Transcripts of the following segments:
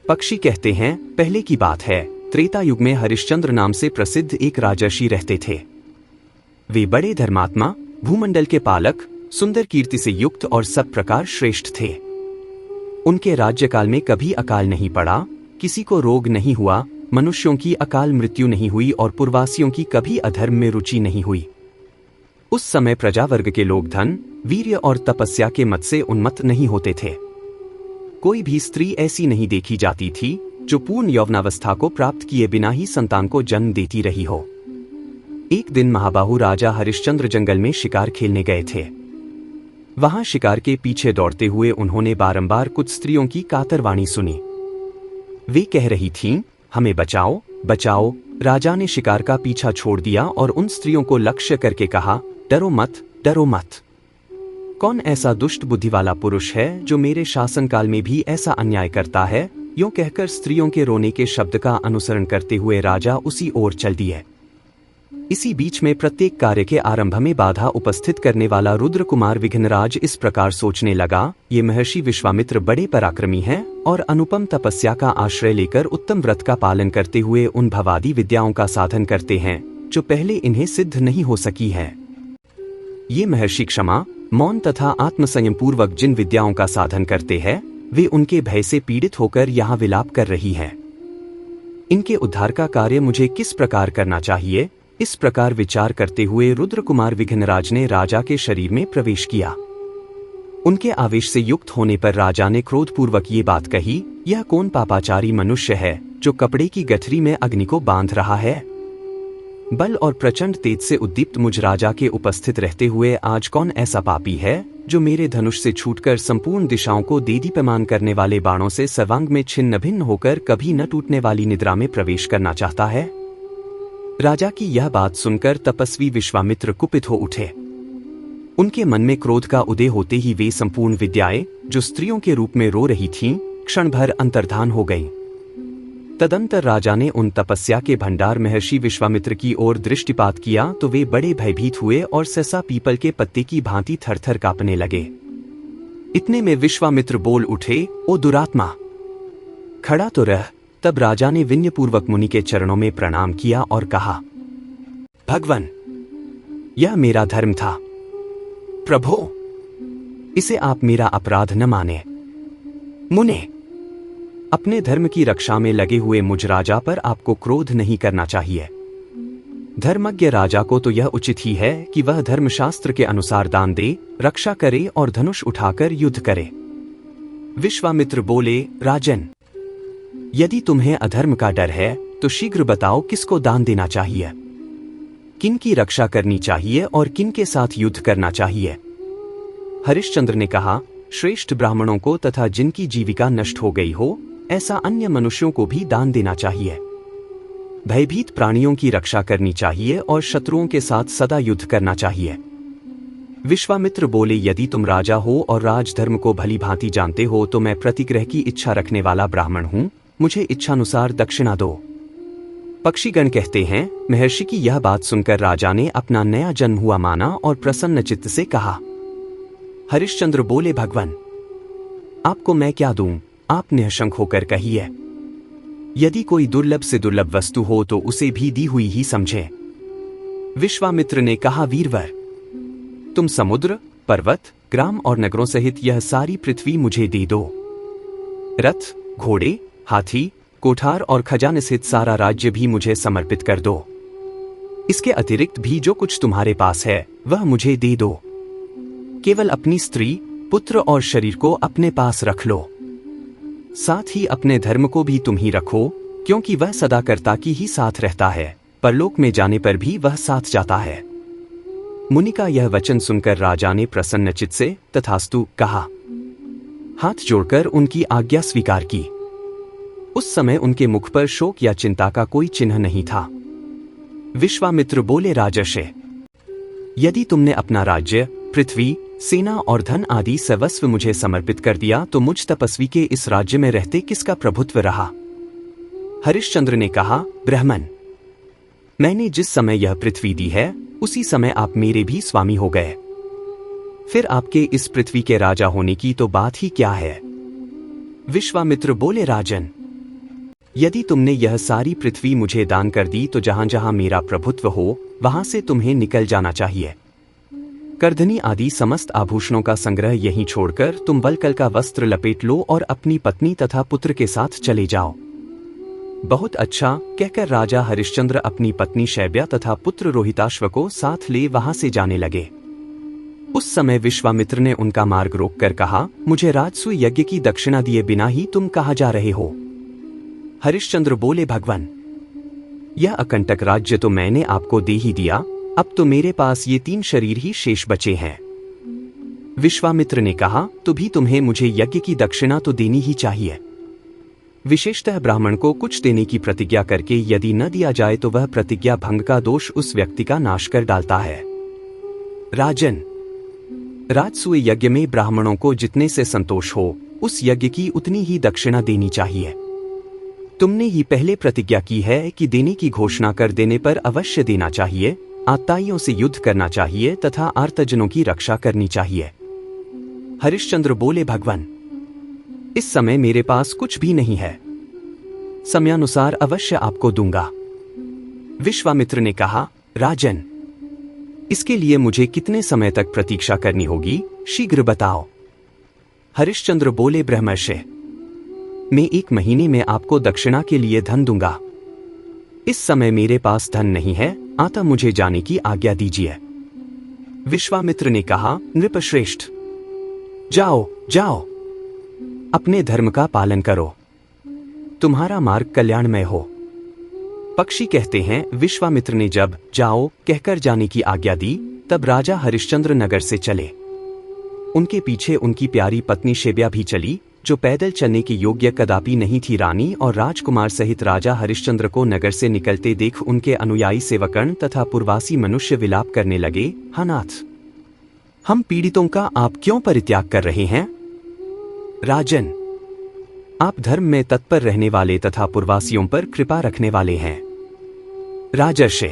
पक्षी कहते हैं, पहले की बात है, त्रेता युग में हरिश्चंद्र नाम से प्रसिद्ध एक राजर्षि रहते थे। वे बड़े धर्मात्मा, भूमंडल के पालक, सुंदर कीर्ति से युक्त और सब प्रकार श्रेष्ठ थे। उनके राज्यकाल में कभी अकाल नहीं पड़ा, किसी को रोग नहीं हुआ, मनुष्यों की अकाल मृत्यु नहीं हुई और पूर्ववासियों की कभी अधर्म में रुचि नहीं हुई। उस समय प्रजावर्ग के लोग धन, वीर्य और तपस्या के मत से उन्मत्त नहीं होते थे। कोई भी स्त्री ऐसी नहीं देखी जाती थी जो पूर्ण यौवनावस्था को प्राप्त किए बिना ही संतान को जन्म देती रही हो। एक दिन महाबाहु राजा हरिश्चंद्र जंगल में शिकार खेलने गए थे। वहां शिकार के पीछे दौड़ते हुए उन्होंने बारंबार कुछ स्त्रियों की कातरवाणी सुनी। वे कह रही थीं, हमें बचाओ, बचाओ। राजा ने शिकार का पीछा छोड़ दिया और उन स्त्रियों को लक्ष्य करके कहा, डरो मत, डरो मत। कौन ऐसा दुष्ट बुद्धि वाला पुरुष है जो मेरे शासनकाल में भी ऐसा अन्याय करता है? यूं कहकर स्त्रियों के रोने के शब्द का अनुसरण करते हुए राजा उसी ओर चल दिए। इसी बीच में प्रत्येक कार्य के आरंभ में बाधा उपस्थित करने वाला रुद्र कुमार विघ्नराज इस प्रकार सोचने लगा, ये महर्षि विश्वामित्र बड़े पराक्रमी हैं और अनुपम तपस्या का आश्रय लेकर उत्तम व्रत का पालन करते हुए उन भवादी विद्याओं का साधन करते हैं जो पहले इन्हें सिद्ध नहीं हो सकी है। ये महर्षि क्षमा, मौन तथा आत्मसंयम पूर्वक जिन विद्याओं का साधन करते हैं, वे उनके भय से पीड़ित होकर यहाँ विलाप कर रही हैं। इनके उद्धार का कार्य मुझे किस प्रकार करना चाहिए? इस प्रकार विचार करते हुए रुद्र कुमार विघ्नराज ने राजा के शरीर में प्रवेश किया। उनके आवेश से युक्त होने पर राजा ने क्रोधपूर्वक ये बात कही, यह कौन पापाचारी मनुष्य है जो कपड़े की गठरी में अग्नि को बांध रहा है? बल और प्रचंड तेज से उद्दीप्त मुझ राजा के उपस्थित रहते हुए आज कौन ऐसा पापी है जो मेरे धनुष से छूटकर संपूर्ण दिशाओं को देदीप्यमान करने वाले बाणों से सर्वांग में छिन्न भिन्न होकर कभी न टूटने वाली निद्रा में प्रवेश करना चाहता है? राजा की यह बात सुनकर तपस्वी विश्वामित्र कुपित हो उठे। उनके मन में क्रोध का उदय होते ही वे संपूर्ण विद्याएं जो स्त्रियों के रूप में रो रही थीं, क्षण भर अंतर्धान हो गईं। तदंतर राजा ने उन तपस्या के भंडार महर्षि विश्वामित्र की ओर दृष्टिपात किया तो वे बड़े भयभीत हुए और सहसा पीपल के पत्ते की भांति थरथर कांपने लगे। इतने में विश्वामित्र बोल उठे, ओ दुरात्मा, खड़ा तो रह। तब राजा ने विनयपूर्वक मुनि के चरणों में प्रणाम किया और कहा, भगवन, यह मेरा धर्म था। प्रभो, इसे आप मेरा अपराध न माने। मुने, अपने धर्म की रक्षा में लगे हुए मुझ राजा पर आपको क्रोध नहीं करना चाहिए। धर्मज्ञ राजा को तो यह उचित ही है कि वह धर्मशास्त्र के अनुसार दान दे, रक्षा करे और धनुष उठाकर युद्ध करे। विश्वामित्र बोले, राजन, यदि तुम्हें अधर्म का डर है तो शीघ्र बताओ किसको दान देना चाहिए, किन की रक्षा करनी चाहिए और किन के साथ युद्ध करना चाहिए। हरिश्चंद्र ने कहा, श्रेष्ठ ब्राह्मणों को तथा जिनकी जीविका नष्ट हो गई हो ऐसा अन्य मनुष्यों को भी दान देना चाहिए। भयभीत प्राणियों की रक्षा करनी चाहिए और शत्रुओं के साथ सदा युद्ध करना चाहिए। विश्वामित्र बोले, यदि तुम राजा हो और राजधर्म को भली भांति जानते हो तो मैं प्रतिग्रह की इच्छा रखने वाला ब्राह्मण हूं, मुझे इच्छानुसार दक्षिणा दो। पक्षीगण कहते हैं, महर्षि की यह बात सुनकर राजा ने अपना नया जन्म हुआ माना और प्रसन्न चित्त से कहा। हरिश्चंद्र बोले, भगवान, आपको मैं क्या दूं? आप निःशंक होकर कहिए। यदि कोई दुर्लभ से दुर्लभ वस्तु हो तो उसे भी दी हुई ही समझे। विश्वामित्र ने कहा, वीरवर, तुम समुद्र, पर्वत, ग्राम और नगरों सहित यह सारी पृथ्वी मुझे दे दो। रथ, घोड़े, हाथी, कोठार और खजाने सहित सारा राज्य भी मुझे समर्पित कर दो। इसके अतिरिक्त भी जो कुछ तुम्हारे पास है वह मुझे दे दो। केवल अपनी स्त्री, पुत्र और शरीर को अपने पास रख लो। साथ ही अपने धर्म को भी तुम ही रखो, क्योंकि वह सदा कर्ता की ही साथ रहता है, परलोक में जाने पर भी वह साथ जाता है। मुनि का यह वचन सुनकर राजा ने प्रसन्नचित्त से तथास्तु कहा। हाथ जोड़कर उनकी आज्ञा स्वीकार की। उस समय उनके मुख पर शोक या चिंता का कोई चिन्ह नहीं था। विश्वामित्र बोले, राजर्षि, यदि तुमने अपना राज्य, पृथ्वी, सेना और धन आदि सर्वस्व मुझे समर्पित कर दिया तो मुझ तपस्वी के इस राज्य में रहते किसका प्रभुत्व रहा? हरिश्चंद्र ने कहा, ब्राह्मण, मैंने जिस समय यह पृथ्वी दी है उसी समय आप मेरे भी स्वामी हो गए। फिर आपके इस पृथ्वी के राजा होने की तो बात ही क्या है? विश्वामित्र बोले, राजन, यदि तुमने यह सारी पृथ्वी मुझे दान कर दी तो जहां जहां मेरा प्रभुत्व हो वहां से तुम्हें निकल जाना चाहिए। करधनी आदि समस्त आभूषणों का संग्रह यहीं छोड़कर तुम वल्कल का वस्त्र लपेट लो और अपनी पत्नी तथा पुत्र के साथ चले जाओ। बहुत अच्छा कहकर राजा हरिश्चंद्र अपनी पत्नी शैब्या तथा पुत्र रोहिताश्व को साथ ले वहां से जाने लगे। उस समय विश्वामित्र ने उनका मार्ग रोककर कहा, मुझे राजसूय यज्ञ की दक्षिणा दिए बिना ही तुम कहाँ जा रहे हो? हरिश्चंद्र बोले, भगवान, यह अकंटक राज्य तो मैंने आपको दे ही दिया, अब तो मेरे पास ये 3 शरीर ही शेष बचे हैं। विश्वामित्र ने कहा, तो भी तुम्हें मुझे यज्ञ की दक्षिणा तो देनी ही चाहिए। विशेषतः ब्राह्मण को कुछ देने की प्रतिज्ञा करके यदि न दिया जाए तो वह प्रतिज्ञा भंग का दोष उस व्यक्ति का नाश कर डालता है। राजन, राजसूय यज्ञ में ब्राह्मणों को जितने से संतोष हो उस यज्ञ की उतनी ही दक्षिणा देनी चाहिए। तुमने ही पहले प्रतिज्ञा की है कि देने की घोषणा कर देने पर अवश्य देना चाहिए, आताइयों से युद्ध करना चाहिए तथा आर्तजनों की रक्षा करनी चाहिए। हरिश्चंद्र बोले, भगवान, इस समय मेरे पास कुछ भी नहीं है, समयानुसार अवश्य आपको दूंगा। विश्वामित्र ने कहा, राजन, इसके लिए मुझे कितने समय तक प्रतीक्षा करनी होगी, शीघ्र बताओ। हरिश्चंद्र बोले, ब्रह्मर्षि, मैं 1 महीने में आपको दक्षिणा के लिए धन दूंगा। इस समय मेरे पास धन नहीं है, अतः मुझे जाने की आज्ञा दीजिए। विश्वामित्र ने कहा, नृपश्रेष्ठ, जाओ जाओ, अपने धर्म का पालन करो, तुम्हारा मार्ग कल्याणमय हो। पक्षी कहते हैं, विश्वामित्र ने जब जाओ कहकर जाने की आज्ञा दी तब राजा हरिश्चंद्र नगर से चले। उनके पीछे उनकी प्यारी पत्नी शैब्या भी चली, जो पैदल चलने के योग्य कदापि नहीं थी। रानी और राजकुमार सहित राजा हरिश्चंद्र को नगर से निकलते देख उनके अनुयायी सेवकगण तथा पूर्वासी मनुष्य विलाप करने लगे, हा नाथ, हम पीड़ितों का आप क्यों परित्याग कर रहे हैं? राजन, आप धर्म में तत्पर रहने वाले तथा पूर्वासियों पर कृपा रखने वाले हैं। राजर्षि,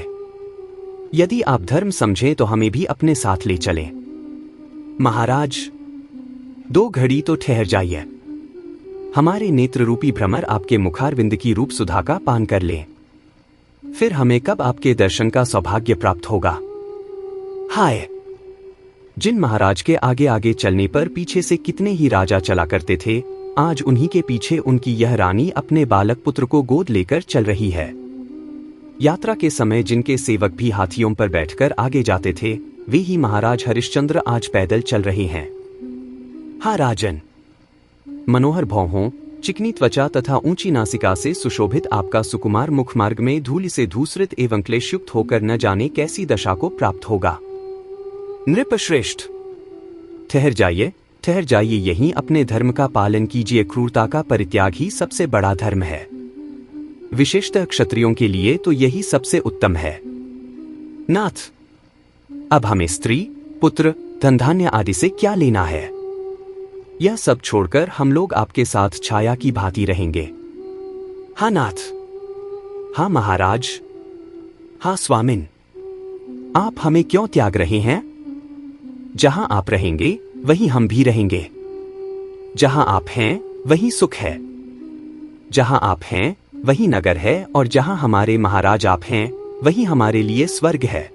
यदि आप धर्म समझें तो हमें भी अपने साथ ले चलें। महाराज, 2 घड़ी तो ठहर जाइए, हमारे नेत्र रूपी भ्रमर आपके मुखारविंद की रूप सुधा का पान कर ले, फिर हमें कब आपके दर्शन का सौभाग्य प्राप्त होगा। हाय, जिन महाराज के आगे आगे चलने पर पीछे से कितने ही राजा चला करते थे, आज उन्हीं के पीछे उनकी यह रानी अपने बालक पुत्र को गोद लेकर चल रही है। यात्रा के समय जिनके सेवक भी हाथियों पर बैठकर आगे जाते थे, वे ही महाराज हरिश्चंद्र आज पैदल चल रहे हैं। हा राजन, मनोहर भौहों, चिकनी त्वचा तथा ऊंची नासिका से सुशोभित आपका सुकुमार मुख मार्ग में धूलि से धूसरित एवं क्लेशयुक्त होकर न जाने कैसी दशा को प्राप्त होगा। नृपश्रेष्ठ, ठहर जाइए, यहीं अपने धर्म का पालन कीजिए। क्रूरता का परित्याग ही सबसे बड़ा धर्म है, विशेषतः क्षत्रियों के लिए तो यही सबसे उत्तम है। नाथ, अब हमें स्त्री, पुत्र, धन धान्य आदि से क्या लेना है? यह सब छोड़कर हम लोग आपके साथ छाया की भांति रहेंगे। हा नाथ, हा महाराज, हा स्वामिन, आप हमें क्यों त्याग रहे हैं? जहां आप रहेंगे वहीं हम भी रहेंगे, जहां आप हैं वहीं सुख है, जहां आप हैं वहीं नगर है, और जहां हमारे महाराज आप हैं वहीं हमारे लिए स्वर्ग है।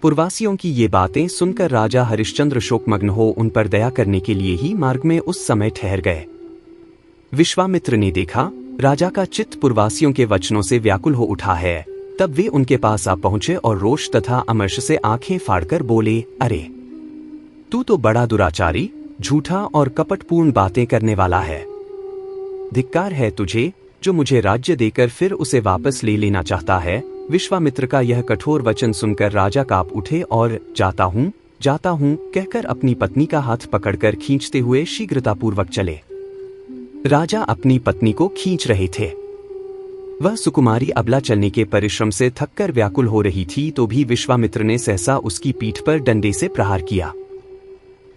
पूर्वासियों की ये बातें सुनकर राजा हरिश्चंद्र शोकमग्न हो उन पर दया करने के लिए ही मार्ग में उस समय ठहर गए। विश्वामित्र ने देखा राजा का चित्त पूर्वासियों के वचनों से व्याकुल हो उठा है, तब वे उनके पास आ पहुंचे और रोष तथा अमर्ष से आंखें फाड़कर बोले, अरे, तू तो बड़ा दुराचारी, झूठा और कपटपूर्ण बातें करने वाला है। धिक्कार है तुझे, जो मुझे राज्य देकर फिर उसे वापस ले लेना चाहता है। विश्वामित्र का यह कठोर वचन सुनकर राजा कांप उठे और जाता हूं कहकर अपनी पत्नी का हाथ पकड़कर खींचते हुए शीघ्रतापूर्वक चले। राजा अपनी पत्नी को खींच रहे थे। वह सुकुमारी अबला चलने के परिश्रम से थककर व्याकुल हो रही थी, तो भी विश्वामित्र ने सहसा उसकी पीठ पर डंडे से प्रहार किया।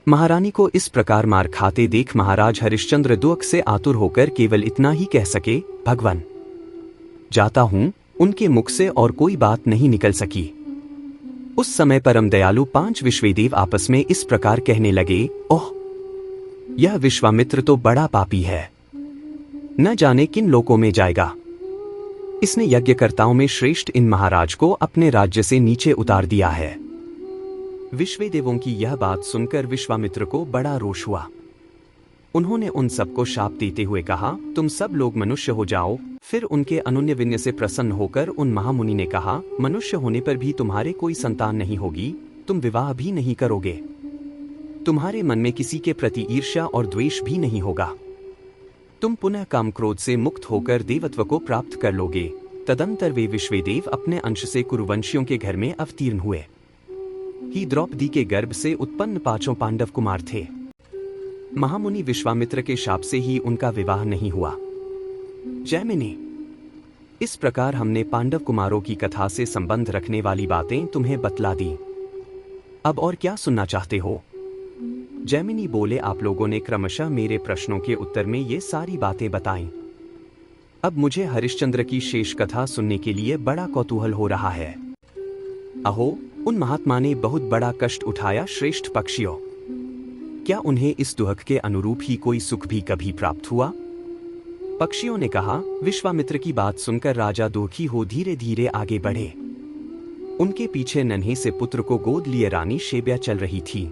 महारानी को इस प्रकार मार खाते देख महाराज हरिश्चंद्र दुख से आतुर होकर केवल इतना ही कह सके, भगवान, जाता हूं। उनके मुख से और कोई बात नहीं निकल सकी। उस समय परम दयालु 5 विश्वेदेव आपस में इस प्रकार कहने लगे, ओह, यह विश्वामित्र तो बड़ा पापी है। न जाने किन लोकों में जाएगा। इसने यज्ञकर्ताओं में श्रेष्ठ इन महाराज को अपने राज्य से नीचे उतार दिया है। विश्वदेवों की यह बात सुनकर विश्वामित्र को बड़ा रोष हुआ। उन्होंने उन सबको शाप देते हुए कहा, तुम सब लोग मनुष्य हो जाओ। फिर उनके अनुन्य विनय से प्रसन्न होकर उन महामुनि ने कहा, मनुष्य होने पर भी तुम्हारे कोई संतान नहीं होगी, तुम विवाह भी नहीं करोगे, तुम्हारे मन में किसी के प्रति ईर्ष्या और द्वेष भी नहीं होगा, तुम पुनः काम क्रोध से मुक्त होकर देवत्व को प्राप्त कर लोगे। तदंतर वे विश्वदेव अपने अंश से कुरुवंशियों के घर में अवतीर्ण हुए। ही द्रौपदी के गर्भ से उत्पन्न 5 पांडव कुमार थे। महामुनि विश्वामित्र के शाप से ही उनका विवाह नहीं हुआ। जैमिनी, इस प्रकार हमने पांडव कुमारों की कथा से संबंध रखने वाली बातें तुम्हें बतला दी। अब और क्या सुनना चाहते हो? जैमिनी बोले, आप लोगों ने क्रमशः मेरे प्रश्नों के उत्तर में ये सारी बातें बताईं। अब मुझे हरिश्चंद्र की शेष कथा सुनने के लिए बड़ा कौतूहल हो रहा है। अहो, उन महात्मा ने बहुत बड़ा कष्ट उठाया श्रेष्ठ पक्षियों। क्या उन्हें इस दुख के अनुरूप ही कोई सुख भी कभी प्राप्त हुआ? पक्षियों ने कहा। विश्वामित्र की बात सुनकर राजा दुखी हो धीरे धीरे आगे बढ़े। उनके पीछे नन्हे से पुत्र को गोद लिए रानी शेब्या चल रही थी।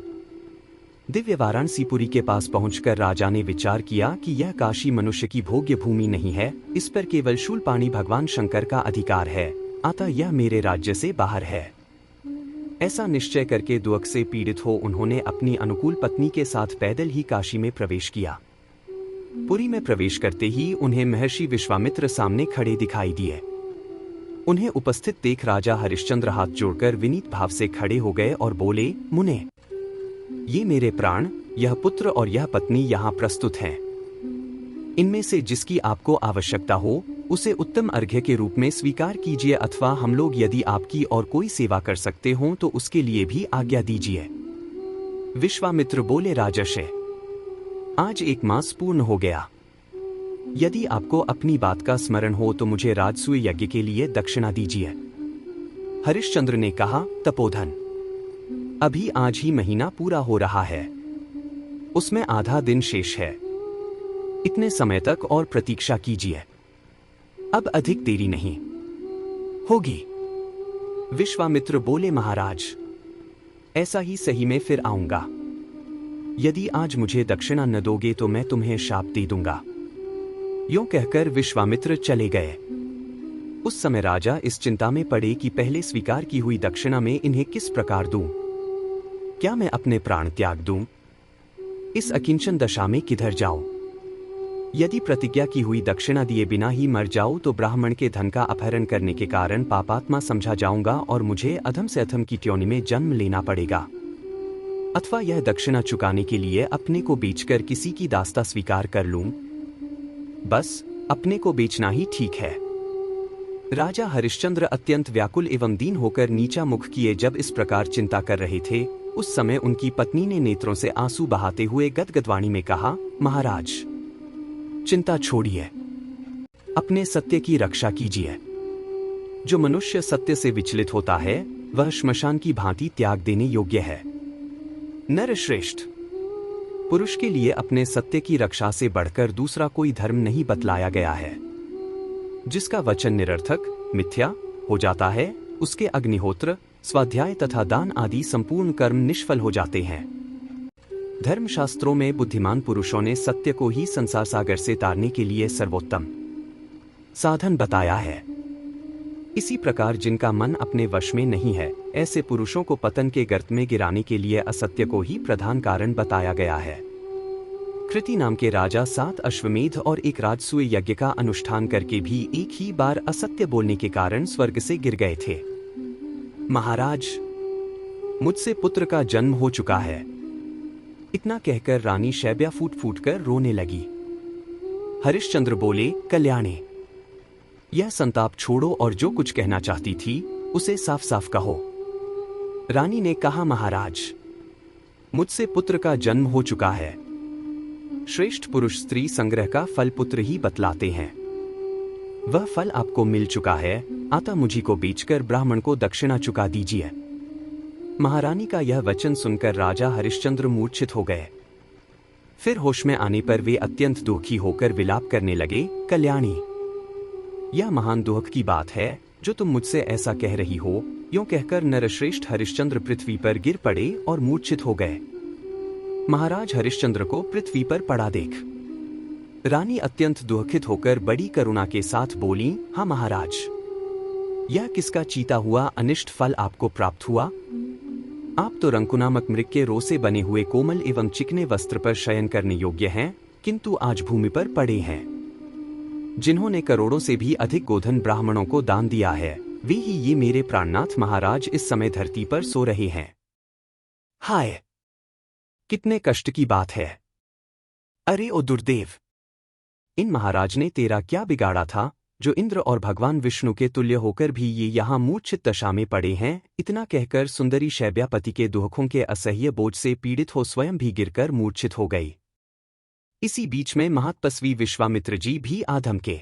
दिव्य वाराणसीपुरी के पास पहुंचकर राजा ने विचार किया कि यह काशी मनुष्य की भोग्य भूमि नहीं है, इस पर केवल शूलपाणी भगवान शंकर का अधिकार है, अतः यह मेरे राज्य से बाहर है। ऐसा निश्चय करके दुख से पीड़ित हो उन्होंने अपनी अनुकूल पत्नी के साथ पैदल ही काशी में प्रवेश किया। पुरी में प्रवेश करते ही उन्हें महर्षि विश्वामित्र सामने खड़े दिखाई दिए। उन्हें उपस्थित देख राजा हरिश्चंद्र हाथ जोड़कर विनीत भाव से खड़े हो गए और बोले, मुने, ये मेरे प्राण, यह पुत्र और यह पत्नी यहाँ प्रस्तुत हैं। इनमें से जिसकी आपको आवश्यकता हो उसे उत्तम अर्घ्य के रूप में स्वीकार कीजिए, अथवा हम लोग यदि आपकी और कोई सेवा कर सकते हों तो उसके लिए भी आज्ञा दीजिए। विश्वामित्र बोले, राजर्षि, आज 1 मास पूर्ण हो गया। यदि आपको अपनी बात का स्मरण हो तो मुझे राजसूय यज्ञ के लिए दक्षिणा दीजिए। हरिश्चंद्र ने कहा, तपोधन, अभी आज ही महीना पूरा हो रहा है, उसमें आधा दिन शेष है। इतने समय तक और प्रतीक्षा कीजिए, अब अधिक देरी नहीं होगी। विश्वामित्र बोले, महाराज, ऐसा ही सही में फिर आऊंगा। यदि आज मुझे दक्षिणा न दोगे तो मैं तुम्हें शाप दे दूंगा। यूं कहकर विश्वामित्र चले गए। उस समय राजा इस चिंता में पड़े कि पहले स्वीकार की हुई दक्षिणा में इन्हें किस प्रकार दूं? क्या मैं अपने प्राण त्याग दूं? इस अकिंचन दशा में किधर जाऊं? यदि प्रतिज्ञा की हुई दक्षिणा दिए बिना ही मर जाऊं तो ब्राह्मण के धन का अपहरण करने के कारण पापात्मा समझा जाऊंगा और मुझे अधम से अधम की ट्योनी में जन्म लेना पड़ेगा। अथवा यह दक्षिणा चुकाने के लिए अपने को बेचकर किसी की दास्ता स्वीकार कर लूं। बस अपने को बेचना ही ठीक है। राजा हरिश्चंद्र अत्यंत व्याकुल एवं दीन होकर नीचा मुख किए जब इस प्रकार चिंता कर रहे थे, उस समय उनकी पत्नी ने नेत्रों से आंसू बहाते हुए गदगद वाणी में कहा, महाराज, चिंता छोड़िए, अपने सत्य की रक्षा कीजिए। जो मनुष्य सत्य से विचलित होता है वह श्मशान की भांति त्याग देने योग्य है। नर श्रेष्ठ, पुरुष के लिए अपने सत्य की रक्षा से बढ़कर दूसरा कोई धर्म नहीं बतलाया गया है। जिसका वचन निरर्थक, मिथ्या हो जाता है, उसके अग्निहोत्र, स्वाध्याय तथा दान आदि संपूर्ण कर्म निष्फल हो जाते हैं। धर्मशास्त्रों में बुद्धिमान पुरुषों ने सत्य को ही संसार सागर से तारने के लिए सर्वोत्तम साधन बताया है। इसी प्रकार जिनका मन अपने वश में नहीं है, ऐसे पुरुषों को पतन के गर्त में गिराने के लिए असत्य को ही प्रधान कारण बताया गया है। कृति नाम के राजा 7 अश्वमेध और 1 राजसूय यज्ञ का अनुष्ठान करके भी एक ही बार असत्य बोलने के कारण स्वर्ग से गिर गए थे। महाराज, मुझसे पुत्र का जन्म हो चुका है। इतना कहकर रानी शैब्या फूट फूट कर रोने लगी। हरिश्चंद्र बोले, कल्याणी, यह संताप छोड़ो और जो कुछ कहना चाहती थी उसे साफ साफ कहो। रानी ने कहा, महाराज, मुझसे पुत्र का जन्म हो चुका है। श्रेष्ठ पुरुष स्त्री संग्रह का फल पुत्र ही बतलाते हैं। वह फल आपको मिल चुका है, अतः मुझी को बेचकर ब्राह्मण को दक्षिणा चुका दीजिए। महारानी का यह वचन सुनकर राजा हरिश्चंद्र मूर्छित हो गए। फिर होश में आने पर वे अत्यंत दुखी होकर विलाप करने लगे, कल्याणी, यह महान दुख की बात है जो तुम मुझसे ऐसा कह रही हो। यूं कहकर नरश्रेष्ठ हरिश्चंद्र पृथ्वी पर गिर पड़े और मूर्छित हो गए। महाराज हरिश्चंद्र को पृथ्वी पर पड़ा देख रानी अत्यंत दुखित होकर बड़ी करुणा के साथ बोली, हाँ महाराज, यह किसका चीता हुआ अनिष्ट फल आपको प्राप्त हुआ? आप तो रंकु नामक मृग के रों से बने हुए कोमल एवं चिकने वस्त्र पर शयन करने योग्य हैं, किंतु आज भूमि पर पड़े हैं। जिन्होंने करोड़ों से भी अधिक गोधन ब्राह्मणों को दान दिया है, वे ही ये मेरे प्राणनाथ महाराज इस समय धरती पर सो रहे हैं। हाय, कितने कष्ट की बात है। अरे ओ दुर्देव, इन महाराज ने तेरा क्या बिगाड़ा था जो इंद्र और भगवान विष्णु के तुल्य होकर भी ये यहाँ मूर्छित दशा में पड़े हैं? इतना कहकर सुंदरी शैब्यापति के दुखों के असह्य बोझ से पीड़ित हो स्वयं भी गिरकर मूर्छित हो गई। इसी बीच में महातपस्वी विश्वामित्र जी भी आ धमके।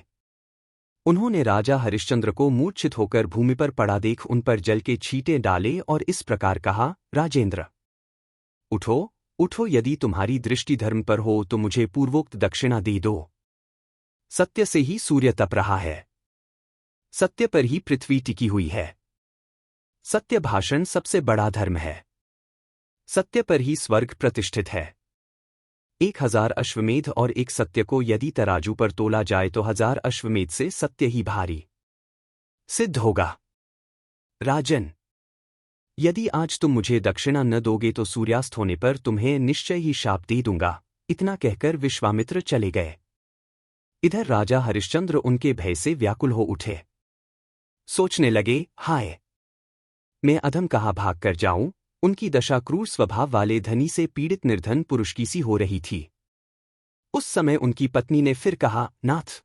उन्होंने राजा हरिश्चंद्र को मूर्छित होकर भूमि पर पड़ा देख उन पर जल के छींटे डाले और इस प्रकार कहा, राजेंद्र, उठो उठो, यदि तुम्हारी दृष्टि धर्म पर हो तो मुझे पूर्वोक्त दक्षिणा दे दो। सत्य से ही सूर्य तप रहा है, सत्य पर ही पृथ्वी टिकी हुई है। सत्य भाषण सबसे बड़ा धर्म है, सत्य पर ही स्वर्ग प्रतिष्ठित है। 1000 अश्वमेध और एक सत्य को यदि तराजू पर तोला जाए तो 1000 अश्वमेध से सत्य ही भारी सिद्ध होगा। राजन, यदि आज तुम मुझे दक्षिणा न दोगे तो सूर्यास्त होने पर तुम्हें निश्चय ही शाप दे दूंगा। इतना कहकर विश्वामित्र चले गए। इधर राजा हरिश्चंद्र उनके भय से व्याकुल हो उठे। सोचने लगे, हाय, मैं अधम कहाँ भाग कर जाऊं। उनकी दशा क्रूर स्वभाव वाले धनी से पीड़ित निर्धन पुरुष की सी हो रही थी। उस समय उनकी पत्नी ने फिर कहा, नाथ,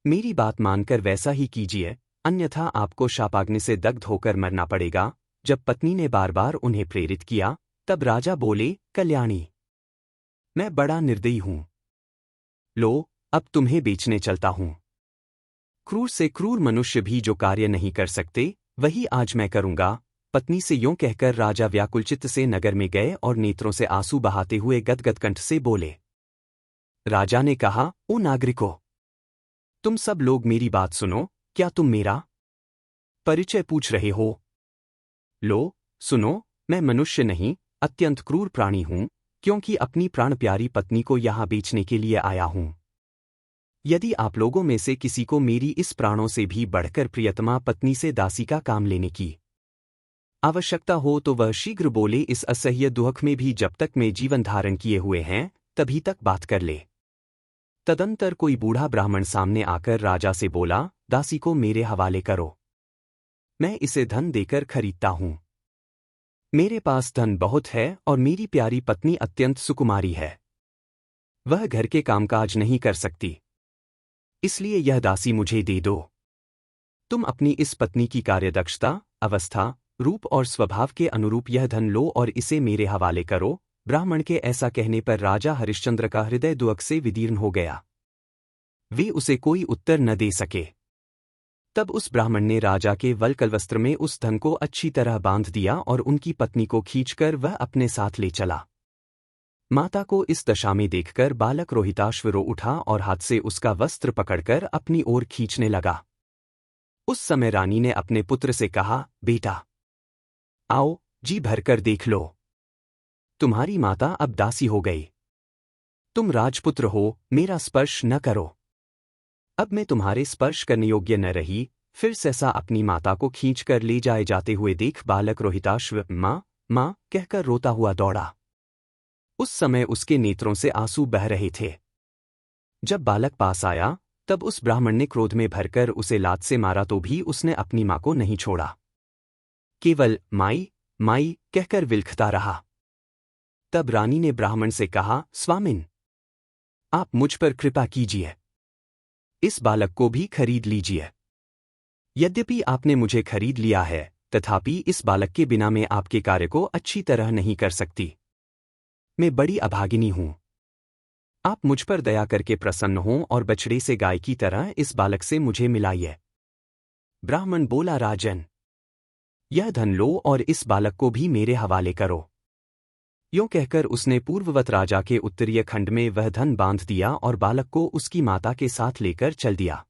मेरी बात मानकर वैसा ही कीजिए, अन्यथा आपको शापाग्नि से दग्ध होकर मरना पड़ेगा। जब पत्नी ने बार बार उन्हें प्रेरित किया, तब राजा बोले, कल्याणी, मैं बड़ा निर्दयी हूं। लो, अब तुम्हें बेचने चलता हूं। क्रूर से क्रूर मनुष्य भी जो कार्य नहीं कर सकते, वही आज मैं करूंगा। पत्नी से यूं कहकर राजा व्याकुलचित्त से नगर में गए और नेत्रों से आंसू बहाते हुए गदगद कंठ से बोले। राजा ने कहा, ओ नागरिकों, तुम सब लोग मेरी बात सुनो। क्या तुम मेरा परिचय पूछ रहे हो? लो, सुनो, मैं मनुष्य नहीं, अत्यंत क्रूर प्राणी हूं, क्योंकि अपनी प्राण प्यारी पत्नी को यहां बेचने के लिए आया हूं। यदि आप लोगों में से किसी को मेरी इस प्राणों से भी बढ़कर प्रियतमा पत्नी से दासी का काम लेने की आवश्यकता हो तो वह शीघ्र बोले। इस असह्य दुख में भी जब तक मैं जीवन धारण किए हुए हैं तभी तक बात कर ले। तदंतर कोई बूढ़ा ब्राह्मण सामने आकर राजा से बोला, दासी को मेरे हवाले करो, मैं इसे धन देकर खरीदता हूं। मेरे पास धन बहुत है और मेरी प्यारी पत्नी अत्यंत सुकुमारी है। वह घर के कामकाज नहीं कर सकती, इसलिए यह दासी मुझे दे दो। तुम अपनी इस पत्नी की कार्यदक्षता, अवस्था, रूप और स्वभाव के अनुरूप यह धन लो और इसे मेरे हवाले करो। ब्राह्मण के ऐसा कहने पर राजा हरिश्चंद्र का हृदय दुख से विदीर्ण हो गया। वे उसे कोई उत्तर न दे सके। तब उस ब्राह्मण ने राजा के वल्कलवस्त्र में उस धन को अच्छी तरह बांध दिया और उनकी पत्नी को खींचकर वह अपने साथ ले चला। माता को इस दशा में देखकर बालक रोहिताश्व रो उठा और हाथ से उसका वस्त्र पकड़कर अपनी ओर खींचने लगा। उस समय रानी ने अपने पुत्र से कहा, बेटा, आओ, जी भरकर देख लो, तुम्हारी माता अब दासी हो गई। तुम राजपुत्र हो, मेरा स्पर्श न करो। अब मैं तुम्हारे स्पर्श करने योग्य न रही। फिर सहसा अपनी माता को खींचकर ले जाए जाते हुए देख बालक रोहिताश्व माँ माँ कहकर रोता हुआ दौड़ा। उस समय उसके नेत्रों से आंसू बह रहे थे। जब बालक पास आया तब उस ब्राह्मण ने क्रोध में भरकर उसे लात से मारा तो भी उसने अपनी माँ को नहीं छोड़ा, केवल माई माई कहकर विलखता रहा। तब रानी ने ब्राह्मण से कहा, स्वामिन, आप मुझ पर कृपा कीजिए, इस बालक को भी खरीद लीजिए। यद्यपि आपने मुझे खरीद लिया है, तथापि इस बालक के बिना मैं आपके कार्य को अच्छी तरह नहीं कर सकती। मैं बड़ी अभागिनी हूं। आप मुझ पर दया करके प्रसन्न हों और बछड़े से गाय की तरह इस बालक से मुझे मिलाइए। ब्राह्मण बोला, राजन, यह धन लो और इस बालक को भी मेरे हवाले करो। यूं कहकर उसने पूर्ववत राजा के उत्तरीय खंड में वह धन बांध दिया और बालक को उसकी माता के साथ लेकर चल दिया।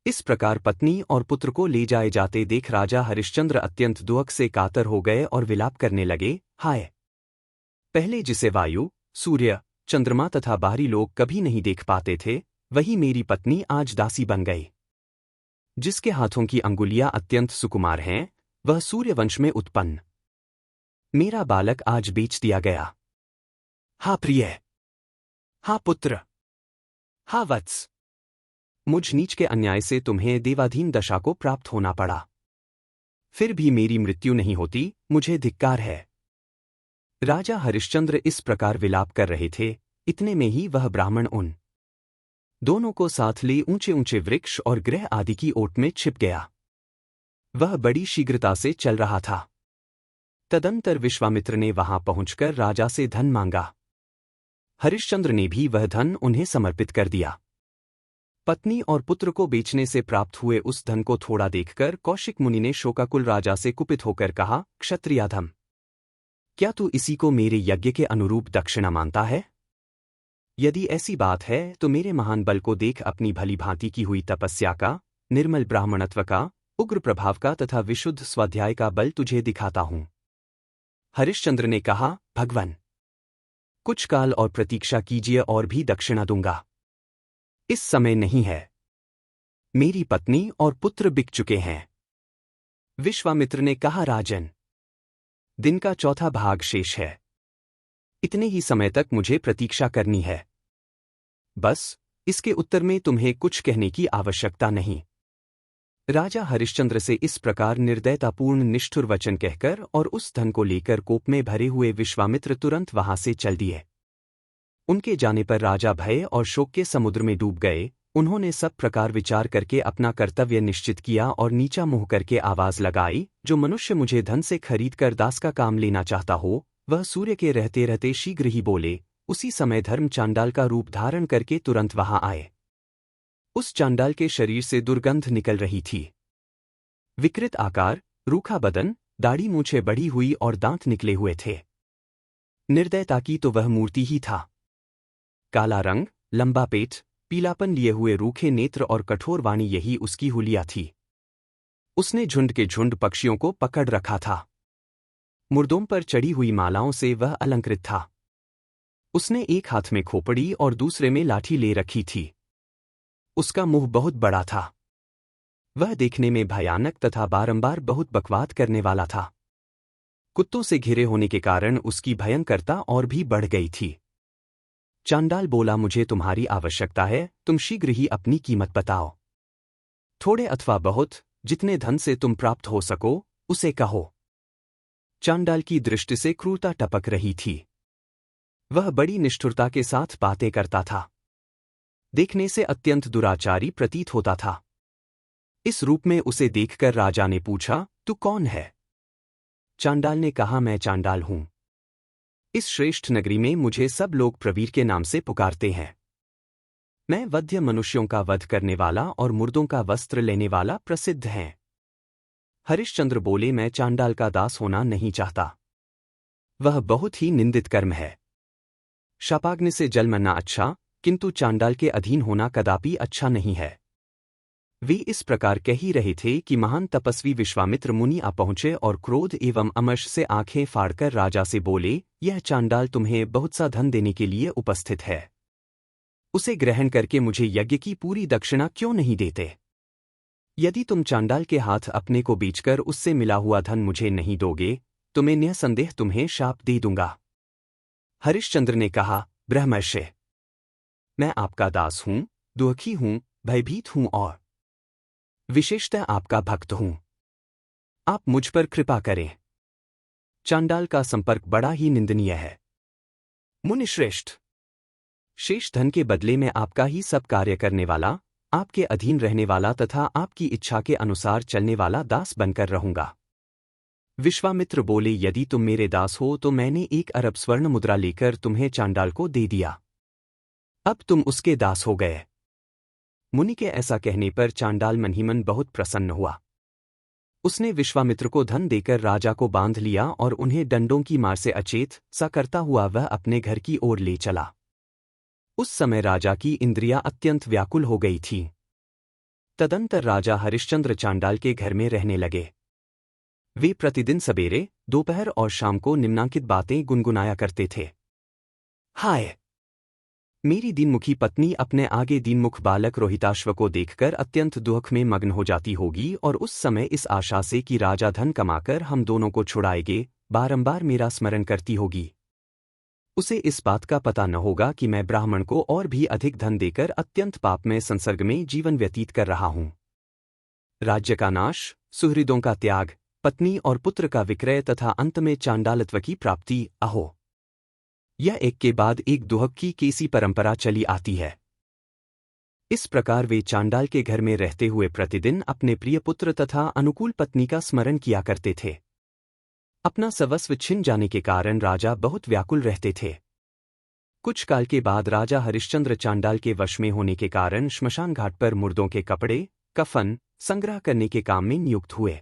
इस प्रकार पत्नी और पुत्र को ले जाए जाते देख राजा हरिश्चंद्र अत्यंत दुख से कातर हो गए और विलाप करने लगे, हाय! पहले जिसे वायु, सूर्य, चंद्रमा तथा बाहरी लोग कभी नहीं देख पाते थे, वही मेरी पत्नी आज दासी बन गई। जिसके हाथों की अंगुलियां अत्यंत सुकुमार हैं, वह सूर्यवंश में उत्पन्न मेरा बालक आज बेच दिया गया। हा प्रिय! हा पुत्र! हा वत्स! मुझ नीच के अन्याय से तुम्हें देवाधीन दशा को प्राप्त होना पड़ा। फिर भी मेरी मृत्यु नहीं होती, मुझे धिक्कार है। राजा हरिश्चंद्र इस प्रकार विलाप कर रहे थे, इतने में ही वह ब्राह्मण उन दोनों को साथ ले ऊंचे ऊंचे वृक्ष और गृह आदि की ओट में छिप गया। वह बड़ी शीघ्रता से चल रहा था। तदंतर विश्वामित्र ने वहां पहुंचकर राजा से धन मांगा। हरिश्चंद्र ने भी वह धन उन्हें समर्पित कर दिया। पत्नी और पुत्र को बेचने से प्राप्त हुए उस धन को थोड़ा देखकर कौशिक मुनि ने शोकाकुल राजा से कुपित होकर कहा, क्षत्रियाधम! क्या तू इसी को मेरे यज्ञ के अनुरूप दक्षिणा मानता है? यदि ऐसी बात है तो मेरे महान बल को देख, अपनी भली भांति की हुई तपस्या का, निर्मल ब्राह्मणत्व का, उग्र प्रभाव का तथा विशुद्ध स्वाध्याय का बल तुझे दिखाता हूं। हरिश्चंद्र ने कहा, भगवान! कुछ काल और प्रतीक्षा कीजिए और भी दक्षिणा दूंगा। इस समय नहीं है। मेरी पत्नी और पुत्र बिक चुके हैं। विश्वामित्र ने कहा, राजन! दिन का चौथा भाग शेष है। इतने ही समय तक मुझे प्रतीक्षा करनी है। बस, इसके उत्तर में तुम्हें कुछ कहने की आवश्यकता नहीं। राजा हरिश्चंद्र से इस प्रकार निर्दयतापूर्ण निष्ठुर वचन कहकर और उस धन को लेकर कोप में भरे हुए विश्वामित्र तुरंत वहां से चल दिए। उनके जाने पर राजा भय और शोक के समुद्र में डूब गए। उन्होंने सब प्रकार विचार करके अपना कर्तव्य निश्चित किया और नीचा मुंह करके आवाज लगाई, जो मनुष्य मुझे धन से खरीद कर दास का काम लेना चाहता हो, वह सूर्य के रहते रहते शीघ्र ही बोले। उसी समय धर्म चांडाल का रूप धारण करके तुरंत वहां आए। उस चांडाल के शरीर से दुर्गंध निकल रही थी। विकृत आकार, रूखा बदन, दाढ़ी मूछें बढ़ी हुई और दांत निकले हुए थे। निर्दयता की तो वह मूर्ति ही था। काला रंग, लंबा पेट, पीलापन लिए हुए रूखे नेत्र और कठोर वाणी, यही उसकी हुलिया थी। उसने झुंड के झुंड पक्षियों को पकड़ रखा था। मुर्दों पर चढ़ी हुई मालाओं से वह अलंकृत था। उसने एक हाथ में खोपड़ी और दूसरे में लाठी ले रखी थी। उसका मुंह बहुत बड़ा था। वह देखने में भयानक तथा बारंबार बहुत बकवाद करने वाला था। कुत्तों से घिरे होने के कारण उसकी भयंकरता और भी बढ़ गई थी। चांडाल बोला, मुझे तुम्हारी आवश्यकता है, तुम शीघ्र ही अपनी कीमत बताओ। थोड़े अथवा बहुत, जितने धन से तुम प्राप्त हो सको, उसे कहो। चांडाल की दृष्टि से क्रूरता टपक रही थी। वह बड़ी निष्ठुरता के साथ बातें करता था। देखने से अत्यंत दुराचारी प्रतीत होता था। इस रूप में उसे देखकर राजा ने पूछा, तू कौन है? चांडाल ने कहा, मैं चांडाल हूं। इस श्रेष्ठ नगरी में मुझे सब लोग प्रवीर के नाम से पुकारते हैं। मैं वध्य मनुष्यों का वध करने वाला और मुर्दों का वस्त्र लेने वाला प्रसिद्ध हैं। हरिश्चंद्र बोले, मैं चांडाल का दास होना नहीं चाहता। वह बहुत ही निंदित कर्म है। शापाग्नि से जल मरना अच्छा, किंतु चांडाल के अधीन होना कदापि अच्छा नहीं है। वे इस प्रकार कह ही रहे थे कि महान तपस्वी विश्वामित्र मुनि आ पहुंचे और क्रोध एवं अमर्ष से आंखें फाड़कर राजा से बोले, यह चांडाल तुम्हें बहुत सा धन देने के लिए उपस्थित है। उसे ग्रहण करके मुझे यज्ञ की पूरी दक्षिणा क्यों नहीं देते? यदि तुम चांडाल के हाथ अपने को बेचकर उससे मिला हुआ धन मुझे नहीं दोगे, तो मैं निःसंदेह तुम्हें शाप दे दूंगा। हरिश्चंद्र ने कहा, ब्रह्मर्षि! मैं आपका दास हूं, दुखी हूं, भयभीत हूं और विशेषतः आपका भक्त हूं। आप मुझ पर कृपा करें। चांडाल का संपर्क बड़ा ही निंदनीय है। मुनिश्रेष्ठ! शेष धन के बदले में आपका ही सब कार्य करने वाला, आपके अधीन रहने वाला तथा आपकी इच्छा के अनुसार चलने वाला दास बनकर रहूंगा। विश्वामित्र बोले, यदि तुम मेरे दास हो तो मैंने 1 अरब स्वर्ण मुद्रा लेकर तुम्हें चांडाल को दे दिया। अब तुम उसके दास हो गए। मुनि के ऐसा कहने पर चांडाल मन ही मन बहुत प्रसन्न हुआ। उसने विश्वामित्र को धन देकर राजा को बांध लिया और उन्हें डंडों की मार से अचेत सा करता हुआ वह अपने घर की ओर ले चला। उस समय राजा की इंद्रियां अत्यंत व्याकुल हो गई थीं। तदंतर राजा हरिश्चंद्र चांडाल के घर में रहने लगे। वे प्रतिदिन सवेरे, दोपहर और शाम को निम्नांकित बातें गुनगुनाया करते थे। हाय! मेरी दीनमुखी पत्नी अपने आगे दीनमुख बालक रोहिताश्व को देखकर अत्यंत दुख में मग्न हो जाती होगी और उस समय इस आशा से कि राजा धन कमाकर हम दोनों को छुड़ाएंगे, बारंबार मेरा स्मरण करती होगी। उसे इस बात का पता न होगा कि मैं ब्राह्मण को और भी अधिक धन देकर अत्यंत पापमय संसर्ग में जीवन व्यतीत कर रहा हूं। राज्य का नाश, सुहृदों का त्याग, पत्नी और पुत्र का विक्रय तथा अंत में चांडालत्व की प्राप्ति, अहो! यह एक के बाद एक दुहक की कैसी परंपरा चली आती है। इस प्रकार वे चांडाल के घर में रहते हुए प्रतिदिन अपने प्रिय पुत्र तथा अनुकूल पत्नी का स्मरण किया करते थे। अपना सर्वस्व छिन जाने के कारण राजा बहुत व्याकुल रहते थे। कुछ काल के बाद राजा हरिश्चंद्र चांडाल के वश में होने के कारण श्मशान घाट पर मुर्दों के कपड़े, कफन संग्रह करने के काम में नियुक्त हुए।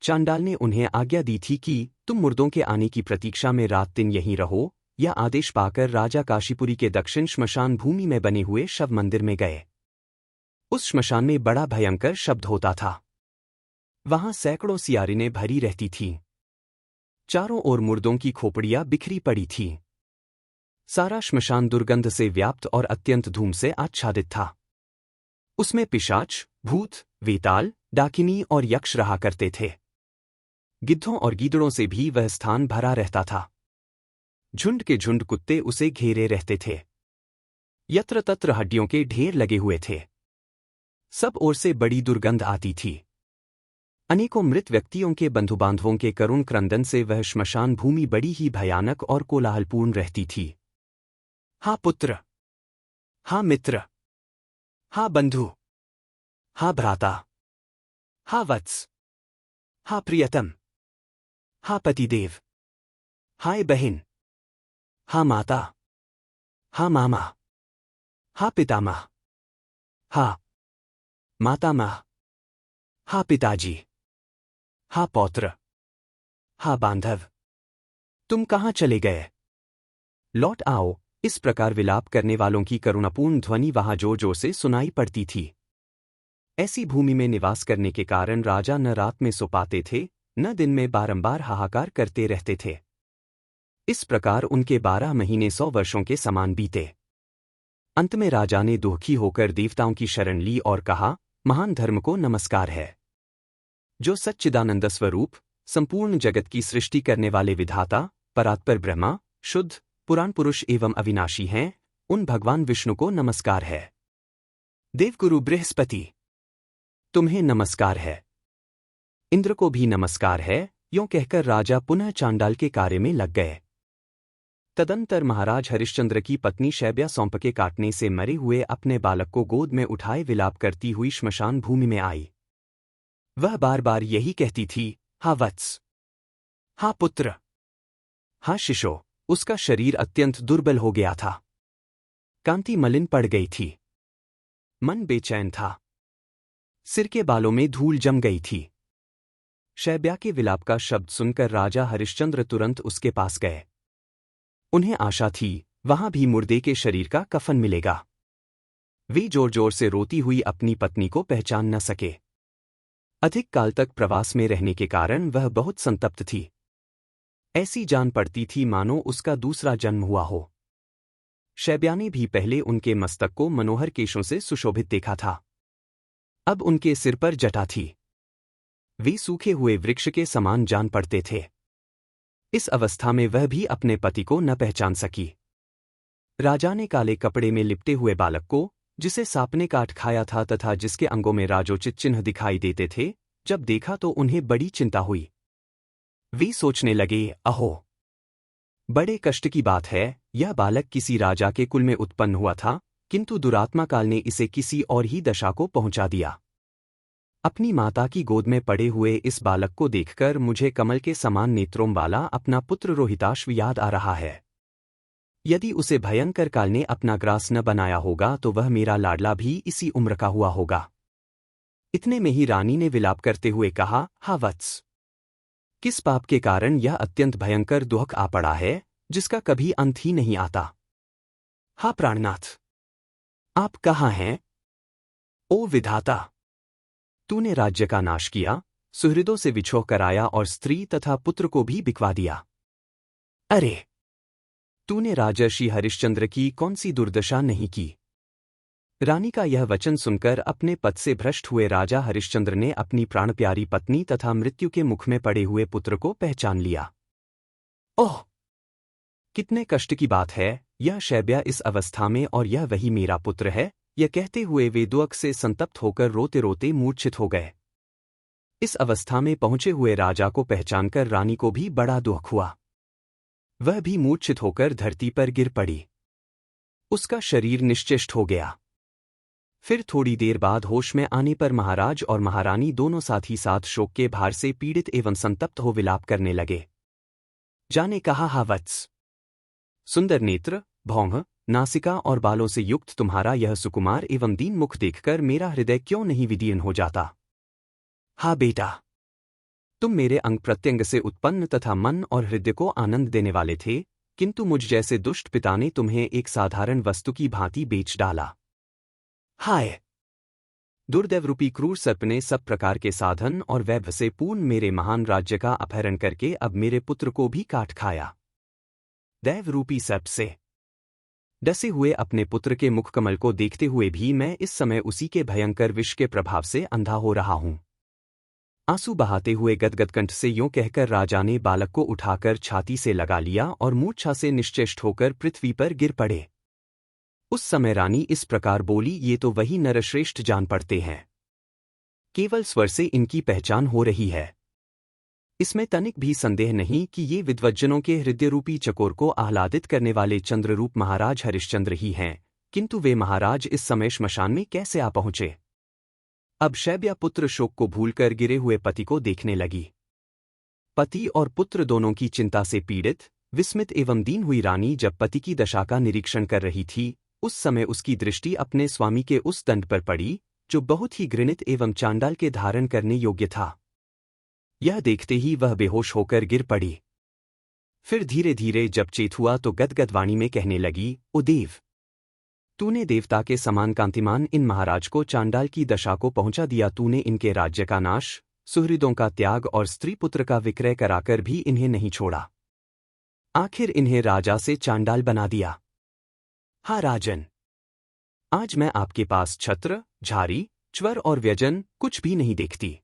चांडाल ने उन्हें आज्ञा दी थी कि तुम मुर्दों के आने की प्रतीक्षा में रात दिन यहीं रहो। यह आदेश पाकर राजा काशीपुरी के दक्षिण श्मशान भूमि में बने हुए शव मंदिर में गए। उस श्मशान में बड़ा भयंकर शब्द होता था। वहां सैकड़ों सियारिनें भरी रहती थीं। चारों ओर मुर्दों की खोपड़ियां बिखरी पड़ी थीं। सारा श्मशान दुर्गंध से व्याप्त और अत्यंत धूम से आच्छादित था। उसमें पिशाच, भूत, वेताल, डाकिनी और यक्ष रहा करते थे। गिद्धों और गीदड़ों से भी वह स्थान भरा रहता था। झुंड के झुंड कुत्ते उसे घेरे रहते थे। यत्र तत्र हड्डियों के ढेर लगे हुए थे। सब ओर से बड़ी दुर्गंध आती थी। अनेकों मृत व्यक्तियों के बंधुबांधवों के करुण क्रंदन से वह श्मशान भूमि बड़ी ही भयानक और कोलाहलपूर्ण रहती थी। हा पुत्र! हा मित्र! हा बंधु! हा भ्राता! हा वत्स! हा प्रियतम! हा पतिदेव! हाय बहन! हा माता! हा मामा! हा पितामह! हा मातामह! हा पिताजी! हा पौत्र! हा बांधव! तुम कहाँ चले गए? लौट आओ! इस प्रकार विलाप करने वालों की करुणापूर्ण ध्वनि वहां जोर जोर से सुनाई पड़ती थी। ऐसी भूमि में निवास करने के कारण राजा न रात में सो पाते थे, न दिन में बारंबार हाहाकार करते रहते थे। इस प्रकार उनके 12 महीने 100 वर्षों के समान बीते। अंत में राजा ने दुखी होकर देवताओं की शरण ली और कहा, महान धर्म को नमस्कार है। जो सच्चिदानंद स्वरूप, संपूर्ण जगत की सृष्टि करने वाले विधाता, परात्पर ब्रह्मा, शुद्ध, पुराण पुरुष एवं अविनाशी हैं, उन भगवान विष्णु को नमस्कार है। देवगुरु बृहस्पति, तुम्हें नमस्कार है। इंद्र को भी नमस्कार है। यों कहकर राजा पुनः चांडाल के कार्य में लग गए। तदंतर महाराज हरिश्चंद्र की पत्नी शैब्या सौंप के काटने से मरे हुए अपने बालक को गोद में उठाए विलाप करती हुई श्मशान भूमि में आई। वह बार बार यही कहती थी, हा वत्स! हा पुत्र! हा शिशो! उसका शरीर अत्यंत दुर्बल हो गया था। कांति मलिन पड़ गई थी। मन बेचैन था। सिर के बालों में धूल जम गई थी। शैब्या के विलाप का शब्द सुनकर राजा हरिश्चंद्र तुरंत उसके पास गए। उन्हें आशा थी, वहां भी मुर्दे के शरीर का कफन मिलेगा। वे जोर जोर से रोती हुई अपनी पत्नी को पहचान न सके। अधिक काल तक प्रवास में रहने के कारण वह बहुत संतप्त थी। ऐसी जान पड़ती थी मानो उसका दूसरा जन्म हुआ हो। शैब्या ने भी पहले उनके मस्तक को मनोहर केशों से सुशोभित देखा था। अब उनके सिर पर जटा थी। वे सूखे हुए वृक्ष के समान जान पड़ते थे। इस अवस्था में वह भी अपने पति को न पहचान सकी। राजा ने काले कपड़े में लिपटे हुए बालक को, जिसे सांप ने काट खाया था तथा जिसके अंगों में राजोचित चिन्ह दिखाई देते थे, जब देखा तो उन्हें बड़ी चिंता हुई। वे सोचने लगे, अहो! बड़े कष्ट की बात है, यह बालक किसी राजा के कुल में उत्पन्न हुआ था, किंतु दुरात्मा काल ने इसे किसी और ही दशा को पहुंचा दिया। अपनी माता की गोद में पड़े हुए इस बालक को देखकर मुझे कमल के समान नेत्रों वाला अपना पुत्र रोहिताश्व याद आ रहा है। यदि उसे भयंकर काल ने अपना ग्रास न बनाया होगा तो वह मेरा लाडला भी इसी उम्र का हुआ होगा। इतने में ही रानी ने विलाप करते हुए कहा, हा वत्स, किस पाप के कारण यह अत्यंत भयंकर दुख आ पड़ा है, जिसका कभी अंत ही नहीं आता। हा प्राणनाथ, आप कहाँ हैं? ओ विधाता, तूने राज्य का नाश किया, सुहृदों से विछोह कराया और स्त्री तथा पुत्र को भी बिकवा दिया। अरे, तूने राजर्षि हरिश्चंद्र की कौन सी दुर्दशा नहीं की। रानी का यह वचन सुनकर अपने पद से भ्रष्ट हुए राजा हरिश्चंद्र ने अपनी प्राणप्यारी पत्नी तथा मृत्यु के मुख में पड़े हुए पुत्र को पहचान लिया। ओह, कितने कष्ट की बात है, यह शैब्या इस अवस्था में और यह वही मेरा पुत्र है। यह कहते हुए वे दुख से संतप्त होकर रोते रोते मूर्छित हो गए। इस अवस्था में पहुंचे हुए राजा को पहचानकर रानी को भी बड़ा दुख हुआ। वह भी मूर्छित होकर धरती पर गिर पड़ी। उसका शरीर निश्चेष्ट हो गया। फिर थोड़ी देर बाद होश में आने पर महाराज और महारानी दोनों साथ ही साथ शोक के भार से पीड़ित एवं संतप्त हो विलाप करने लगे। जाने कहा, हा वत्स, सुंदर नेत्र, भौंह, नासिका और बालों से युक्त तुम्हारा यह सुकुमार एवं दीन मुख देखकर मेरा हृदय क्यों नहीं विदीर्ण हो जाता। हा बेटा, तुम मेरे अंग प्रत्यंग से उत्पन्न तथा मन और हृदय को आनंद देने वाले थे, किंतु मुझ जैसे दुष्ट पिता ने तुम्हें एक साधारण वस्तु की भांति बेच डाला। हाय, दुर्दैव रूपी क्रूर सर्प ने सब प्रकार के साधन और वैभव से पूर्ण मेरे महान राज्य का अपहरण करके अब मेरे पुत्र को भी काट खाया। दैव रूपी सर्प से डसे हुए अपने पुत्र के मुखकमल को देखते हुए भी मैं इस समय उसी के भयंकर विष के प्रभाव से अंधा हो रहा हूं। आंसू बहाते हुए गदगद कंठ से यूं कहकर राजा ने बालक को उठाकर छाती से लगा लिया और मूर्छा से निश्चेष्ट होकर पृथ्वी पर गिर पड़े। उस समय रानी इस प्रकार बोली, ये तो वही नरश्रेष्ठ जान पड़ते हैं। केवल स्वर से इनकी पहचान हो रही है। इसमें तनिक भी संदेह नहीं कि ये विद्वज्जनों के हृदय रूपी चकोर को आह्लादित करने वाले चंद्ररूप महाराज हरिश्चंद्र ही हैं, किंतु वे महाराज इस समय श्मशान में कैसे आ पहुंचे। अब शैब्या पुत्र शोक को भूलकर गिरे हुए पति को देखने लगी। पति और पुत्र दोनों की चिंता से पीड़ित, विस्मित एवं दीन हुई रानी जब पति की दशा का निरीक्षण कर रही थी, उस समय उसकी दृष्टि अपने स्वामी के उस दंड पर पड़ी, जो बहुत ही घृणित एवं चांडाल के धारण करने योग्य था। यह देखते ही वह बेहोश होकर गिर पड़ी। फिर धीरे धीरे जब चेत हुआ तो गदगद वाणी में कहने लगी, ओ देव, तूने देवता के समान कांतिमान इन महाराज को चांडाल की दशा को पहुंचा दिया। तूने इनके राज्य का नाश, सुहृदों का त्याग और स्त्री पुत्र का विक्रय कराकर भी इन्हें नहीं छोड़ा। आखिर इन्हें राजा से चांडाल बना दिया। हा राजन, आज मैं आपके पास छत्र, झारी, च्वर और व्यजन कुछ भी नहीं देखती।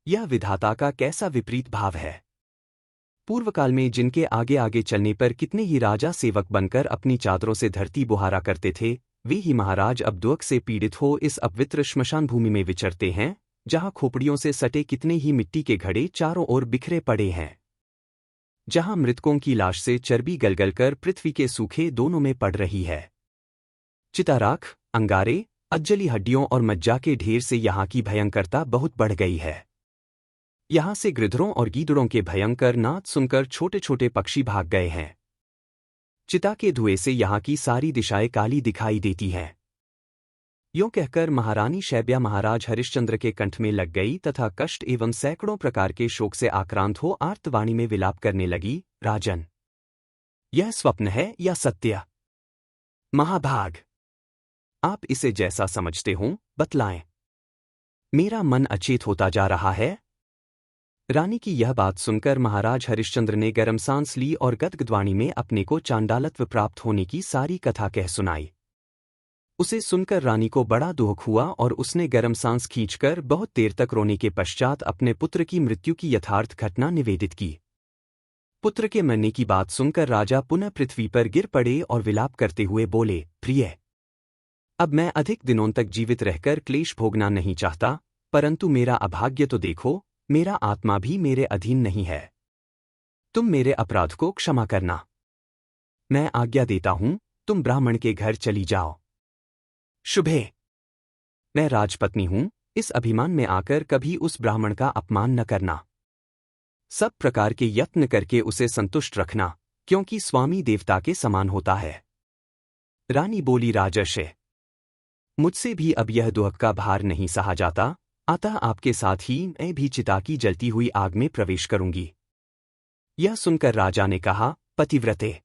यह विधाता का कैसा विपरीत भाव है। पूर्व काल में जिनके आगे आगे चलने पर कितने ही राजा सेवक बनकर अपनी चादरों से धरती बुहारा करते थे, वे ही महाराज अब दुख से पीड़ित हो इस अपवित्र श्मशान भूमि में विचरते हैं, जहां खोपड़ियों से सटे कितने ही मिट्टी के घड़े चारों ओर बिखरे पड़े हैं, जहां मृतकों की लाश से चर्बी गलगलकर पृथ्वी के सूखे दोनों में पड़ रही है। चिताराख, अंगारे, अज्जली हड्डियों और मज्जा के ढेर से यहाँ की भयंकरता बहुत बढ़ गई है। यहाँ से गिद्धरों और गीदड़ों के भयंकर नाद सुनकर छोटे छोटे पक्षी भाग गए हैं। चिता के धुएं से यहाँ की सारी दिशाएं काली दिखाई देती हैं। यों कहकर महारानी शैब्या महाराज हरिश्चंद्र के कंठ में लग गई तथा कष्ट एवं सैकड़ों प्रकार के शोक से आक्रांत हो आर्तवाणी में विलाप करने लगी, राजन, यह स्वप्न है या सत्य? महाभाग, आप इसे जैसा समझते हो बतलाएं। मेरा मन अचेत होता जा रहा है। रानी की यह बात सुनकर महाराज हरिश्चंद्र ने गर्म सांस ली और गदगदवाणी में अपने को चांडालत्व प्राप्त होने की सारी कथा कह सुनाई। उसे सुनकर रानी को बड़ा दुख हुआ और उसने गर्म सांस खींचकर बहुत देर तक रोने के पश्चात अपने पुत्र की मृत्यु की यथार्थ घटना निवेदित की। पुत्र के मरने की बात सुनकर राजा पुनः पृथ्वी पर गिर पड़े और विलाप करते हुए बोले, प्रिय, अब मैं अधिक दिनों तक जीवित रहकर क्लेश भोगना नहीं चाहता, परंतु मेरा अभाग्य तो देखो, मेरा आत्मा भी मेरे अधीन नहीं है। तुम मेरे अपराध को क्षमा करना। मैं आज्ञा देता हूं, तुम ब्राह्मण के घर चली जाओ। शुभे, मैं राजपत्नी हूं, इस अभिमान में आकर कभी उस ब्राह्मण का अपमान न करना। सब प्रकार के यत्न करके उसे संतुष्ट रखना, क्योंकि स्वामी देवता के समान होता है। रानी बोली, राजर्षि, मुझसे भी अब यह दुख का भार नहीं सहा जाता, अतः आपके साथ ही मैं भी चिता की जलती हुई आग में प्रवेश करूंगी। यह सुनकर राजा ने कहा, पतिव्रते,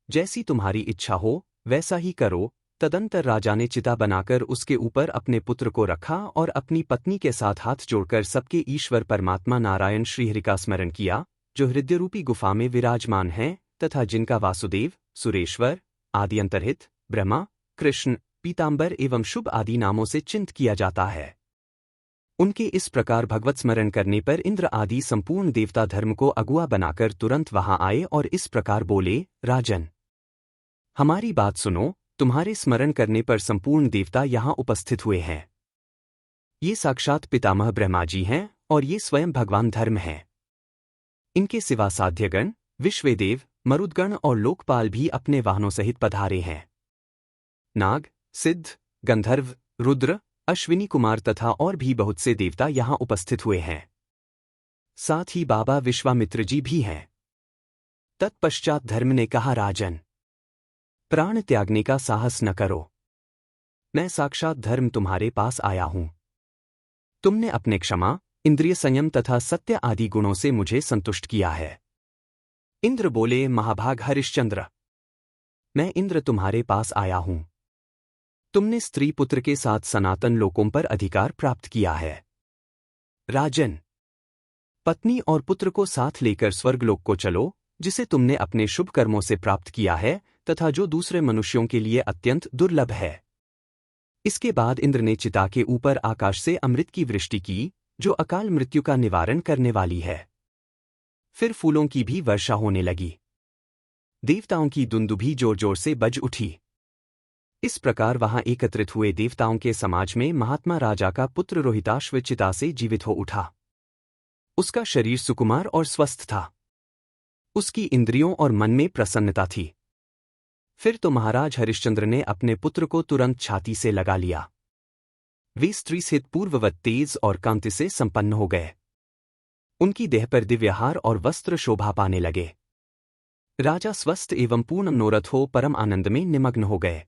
जैसी तुम्हारी इच्छा हो वैसा ही करो। तदंतर राजा ने चिता बनाकर उसके ऊपर अपने पुत्र को रखा और अपनी पत्नी के साथ हाथ जोड़कर सबके ईश्वर परमात्मा नारायण श्रीहरि का स्मरण किया, जो हृदयरूपी गुफा में विराजमान हैं तथा जिनका वासुदेव, सुरेश्वर आदि अंतर्हित, ब्रह्मा, कृष्ण, पीताम्बर एवं शुभ आदि नामों से चिंत किया जाता है। उनके इस प्रकार भगवत स्मरण करने पर इंद्र आदि संपूर्ण देवता धर्म को अगुआ बनाकर तुरंत वहां आए और इस प्रकार बोले, राजन, हमारी बात सुनो। तुम्हारे स्मरण करने पर संपूर्ण देवता यहां उपस्थित हुए हैं। ये साक्षात पितामह ब्रह्मा जी हैं और ये स्वयं भगवान धर्म हैं। इनके सिवा साध्यगण, विश्वेदेव, मरुदगण और लोकपाल भी अपने वाहनों सहित पधारे हैं। नाग, सिद्ध, गंधर्व, रुद्र, अश्विनी कुमार तथा और भी बहुत से देवता यहां उपस्थित हुए हैं। साथ ही बाबा विश्वामित्र जी भी हैं। तत्पश्चात धर्म ने कहा, राजन, प्राण त्यागने का साहस न करो। मैं साक्षात धर्म तुम्हारे पास आया हूं। तुमने अपने क्षमा, इंद्रिय संयम तथा सत्य आदि गुणों से मुझे संतुष्ट किया है। इंद्र बोले, महाभाग हरिश्चंद्र, मैं इंद्र तुम्हारे पास आया हूं। तुमने स्त्री पुत्र के साथ सनातन लोकों पर अधिकार प्राप्त किया है। राजन, पत्नी और पुत्र को साथ लेकर स्वर्गलोक को चलो, जिसे तुमने अपने शुभ कर्मों से प्राप्त किया है तथा जो दूसरे मनुष्यों के लिए अत्यंत दुर्लभ है। इसके बाद इंद्र ने चिता के ऊपर आकाश से अमृत की वृष्टि की, जो अकाल मृत्यु का निवारण करने वाली है। फिर फूलों की भी वर्षा होने लगी। देवताओं की दुंदुभी जोर जोर से बज उठी। इस प्रकार वहां एकत्रित हुए देवताओं के समाज में महात्मा राजा का पुत्र रोहिताश्व चिता से जीवित हो उठा। उसका शरीर सुकुमार और स्वस्थ था। उसकी इंद्रियों और मन में प्रसन्नता थी। फिर तो महाराज हरिश्चंद्र ने अपने पुत्र को तुरंत छाती से लगा लिया। वे स्त्री से पूर्ववत तेज और कांति से संपन्न हो गए। उनकी देह पर दिव्यहार और वस्त्र शोभा पाने लगे। राजा स्वस्थ एवं पूर्ण मनोरथ हो परम आनंद में निमग्न हो गए।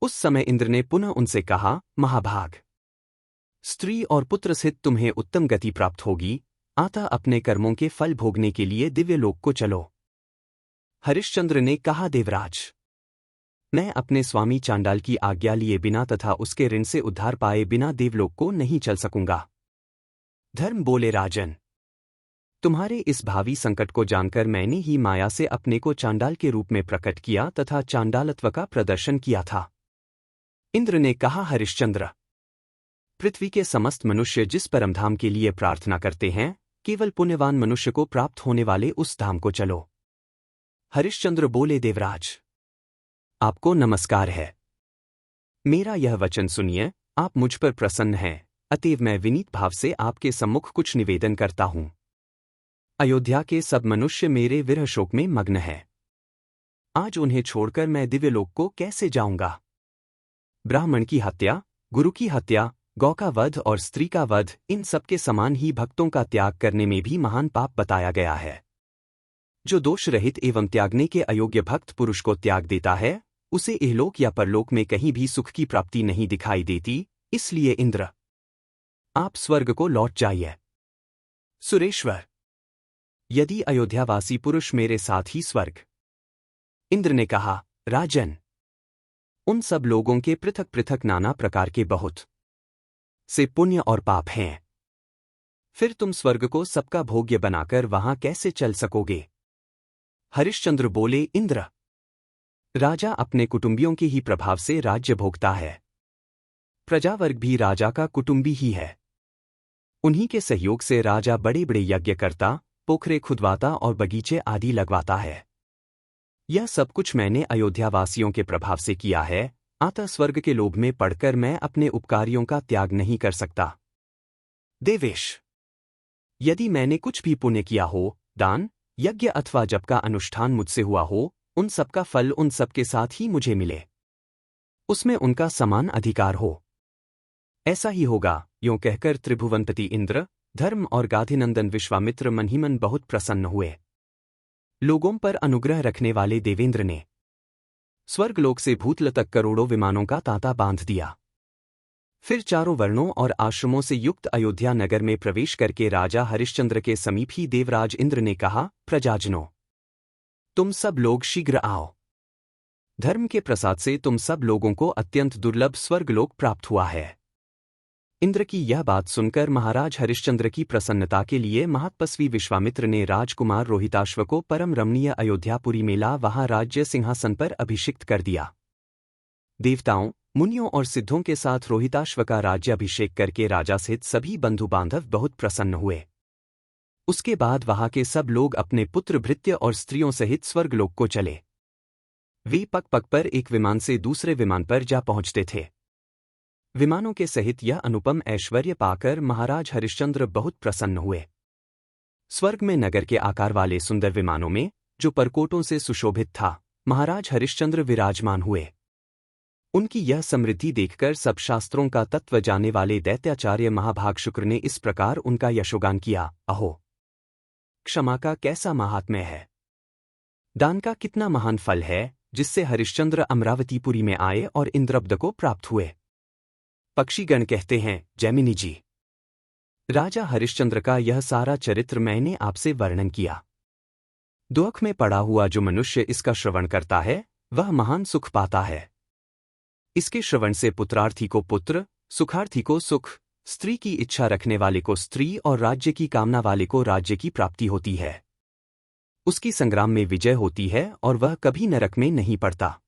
उस समय इंद्र ने पुनः उनसे कहा, महाभाग, स्त्री और पुत्र सहित तुम्हें उत्तम गति प्राप्त होगी। अतः अपने कर्मों के फल भोगने के लिए दिव्यलोक को चलो। हरिश्चंद्र ने कहा, देवराज, मैं अपने स्वामी चांडाल की आज्ञा लिए बिना तथा उसके ऋण से उद्धार पाए बिना देवलोक को नहीं चल सकूंगा। धर्म बोले, राजन, तुम्हारे इस भावी संकट को जानकर मैंने ही माया से अपने को चांडाल के रूप में प्रकट किया तथा चांडालत्व का प्रदर्शन किया था। इंद्र ने कहा, हरिश्चंद्र, पृथ्वी के समस्त मनुष्य जिस परमधाम के लिए प्रार्थना करते हैं, केवल पुण्यवान मनुष्य को प्राप्त होने वाले उस धाम को चलो। हरिश्चंद्र बोले, देवराज, आपको नमस्कार है। मेरा यह वचन सुनिए। आप मुझ पर प्रसन्न हैं, अतएव मैं विनीत भाव से आपके सम्मुख कुछ निवेदन करता हूं। अयोध्या के सब मनुष्य मेरे विरह शोक में मग्न हैं। आज उन्हें छोड़कर मैं दिव्यलोक को कैसे जाऊंगा? ब्राह्मण की हत्या, गुरु की हत्या, गौ का वध और स्त्री का वध, इन सबके समान ही भक्तों का त्याग करने में भी महान पाप बताया गया है। जो दोष रहित एवं त्यागने के अयोग्य भक्त पुरुष को त्याग देता है, उसे इहलोक या परलोक में कहीं भी सुख की प्राप्ति नहीं दिखाई देती। इसलिए इंद्र, आप स्वर्ग को लौट जाइए। सुरेश्वर, यदि अयोध्यावासी पुरुष मेरे साथ ही स्वर्ग। इंद्र ने कहा, राजन, उन सब लोगों के पृथक पृथक नाना प्रकार के बहुत से पुण्य और पाप हैं। फिर तुम स्वर्ग को सबका भोग्य बनाकर वहां कैसे चल सकोगे? हरिश्चंद्र बोले, इंद्र, राजा अपने कुटुंबियों के ही प्रभाव से राज्य भोगता है। प्रजावर्ग भी राजा का कुटुंबी ही है। उन्हीं के सहयोग से राजा बड़े बड़े यज्ञ करता, पोखरे खुदवाता और बगीचे आदि लगवाता है। यह सब कुछ मैंने अयोध्यावासियों के प्रभाव से किया है। अतः स्वर्ग के लोभ में पड़कर मैं अपने उपकारियों का त्याग नहीं कर सकता। देवेश, यदि मैंने कुछ भी पुण्य किया हो, दान, यज्ञ अथवा जप का अनुष्ठान मुझसे हुआ हो, उन सबका फल उन सबके साथ ही मुझे मिले, उसमें उनका समान अधिकार हो। ऐसा ही होगा। यों कहकर त्रिभुवनपति इंद्र, धर्म और गाधिनंदन विश्वामित्र मन ही मन बहुत प्रसन्न हुए। लोगों पर अनुग्रह रखने वाले देवेंद्र ने स्वर्गलोक से भूतल तक करोड़ों विमानों का तांता बांध दिया। फिर चारों वर्णों और आश्रमों से युक्त अयोध्या नगर में प्रवेश करके राजा हरिश्चंद्र के समीप ही देवराज इंद्र ने कहा, प्रजाजनों, तुम सब लोग शीघ्र आओ। धर्म के प्रसाद से तुम सब लोगों को अत्यंत दुर्लभ स्वर्गलोक प्राप्त हुआ है। इंद्र की यह बात सुनकर महाराज हरिश्चंद्र की प्रसन्नता के लिए महातपस्वी विश्वामित्र ने राजकुमार रोहिताश्व को परम रमणीय अयोध्यापुरी में ला वहां राज्य सिंहासन पर अभिषिक्त कर दिया। देवताओं, मुनियों और सिद्धों के साथ रोहिताश्व का राज्याभिषेक करके राजा सहित सभी बंधु बांधव बहुत प्रसन्न हुए। उसके बाद वहां के सब लोग अपने पुत्र भृत्य और स्त्रियों सहित स्वर्गलोक को चले। वे पग पग पर एक विमान से दूसरे विमान पर जा पहुंचते थे। विमानों के सहित यह अनुपम ऐश्वर्य पाकर महाराज हरिश्चंद्र बहुत प्रसन्न हुए। स्वर्ग में नगर के आकार वाले सुंदर विमानों में, जो परकोटों से सुशोभित था, महाराज हरिश्चंद्र विराजमान हुए। उनकी यह समृद्धि देखकर सब शास्त्रों का तत्व जानने वाले दैत्याचार्य महाभाग शुक्र ने इस प्रकार उनका यशोगान किया, अहो! क्षमा का कैसा महात्म्य है! दान का कितना महान फल है, जिससे हरिश्चंद्र अमरावतीपुरी में आए और इंद्रपद को प्राप्त हुए। पक्षीगण कहते हैं, जैमिनी जी, राजा हरिश्चंद्र का यह सारा चरित्र मैंने आपसे वर्णन किया। दुख में पड़ा हुआ जो मनुष्य इसका श्रवण करता है, वह महान सुख पाता है। इसके श्रवण से पुत्रार्थी को पुत्र, सुखार्थी को सुख, स्त्री की इच्छा रखने वाले को स्त्री और राज्य की कामना वाले को राज्य की प्राप्ति होती है। उसकी संग्राम में विजय होती है और वह कभी नरक में नहीं पड़ता।